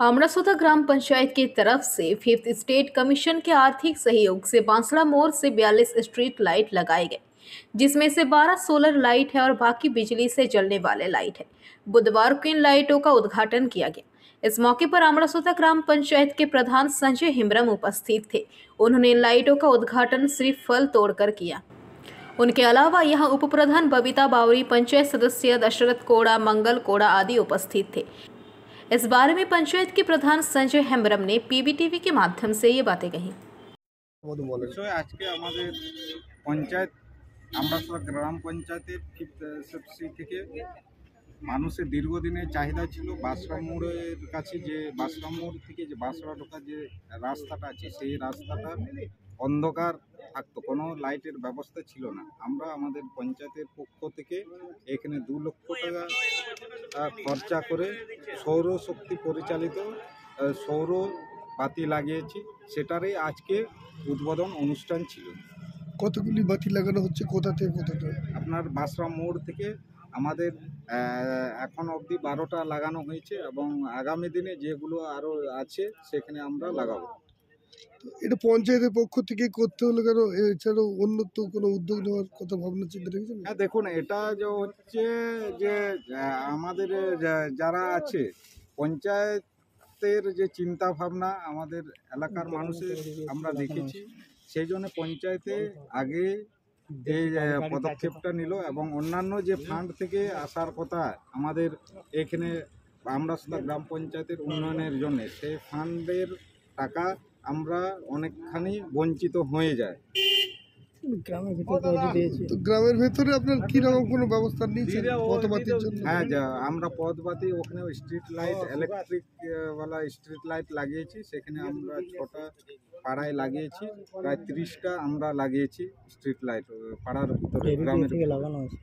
अमरासोदा ग्राम पंचायत की तरफ से फिफ्थ स्टेट कमीशन के आर्थिक सहयोग से बांसड़ा मोड़ से 42 स्ट्रीट लाइट लगाए गए, जिसमें से 12 सोलर लाइट है और बाकी बिजली से जलने वाले लाइट है। बुधवार को इन लाइटों का उद्घाटन किया गया। इस मौके पर अमरासोदा ग्राम पंचायत के प्रधान संजय हिम्ब्रम उपस्थित थे। उन्होंने इन लाइटों का उद्घाटन सिर्फ फल तोड़कर किया। उनके अलावा यहां उप प्रधान बबीता बावरी, पंचायत सदस्य दशरथ कोड़ा, मंगल कोड़ा आदि उपस्थित थे। इस बारे में पंचायत के प्रधान संजय हेम्ब्रम ने पीबीटीवी के माध्यम से ये बातें कही। আজকে আমাদের পঞ্চায়েত আমরাসোলা গ্রাম পঞ্চায়েতের ফিফথ এসএফসি থেকে মানুষের দীর্ঘদিনের চাহিদা ছিল বাসরা মোড়ের কাছে, যে বাসরা মোড় থেকে যে বাসরা ঢোকার যে রাস্তাটা আছে সেই রাস্তাটা অন্ধকার থাকতো, কোনো লাইটের ব্যবস্থা ছিল না। আমরা আমাদের পঞ্চায়েতের পক্ষ থেকে এখানে 2 লক্ষ টাকা খরচা করে সৌরশক্তি পরিচালিত সৌর বাতি লাগিয়েছি। সেটারই আজকে উদ্বোধন অনুষ্ঠান ছিল। কতগুলি বাতি লাগানো হচ্ছে, কোথা থেকে কোথাটা? আপনার বাসরা মোড় থেকে আমাদের এখন অবধি 12টা লাগানো হয়েছে এবং আগামী দিনে যেগুলো আরও আছে সেখানে আমরা লাগাবো। এটা পঞ্চায়েতের পক্ষ থেকে করতে হলো কেন? এছাড়াও অন্য তো কোনো উদ্যোগ নেওয়ার কথা ভাবনা চিন্তা রেখেছেন? হ্যাঁ, দেখুন, এটা যে হচ্ছে যে আমাদের যারা আছে পঞ্চায়েতের যে চিন্তা ভাবনা আমাদের এলাকার মানুষের আমরা দেখেছি, সেই জন্য পঞ্চায়েতে আগে এই পদক্ষেপটা নিল এবং অন্যান্য যে ফান্ড থেকে আসার কথা আমাদের এখানে আমরাসোলা গ্রাম পঞ্চায়েতের উন্নয়নের জন্য, সেই ফান্ডের টাকা আমরা অনেকখানি বঞ্চিত হয়ে যায়। তো গ্রামের ভেতরে আপনার কিরকম কোনো ব্যবস্থা নিয়েছেন পথবাতির জন্য? হ্যাঁ, আমরা পথবাতি ওখানে স্ট্রিট লাইট, ইলেকট্রিক ওয়ালা স্ট্রিট লাইট লাগিয়েছি। সেখানে আমরা 6টা পাড়ায় লাগিয়েছি, প্রায় 30টা আমরা লাগিয়েছি স্ট্রিট লাইট পাড়ার ভিতরে, গ্রামের লাগানো আছে।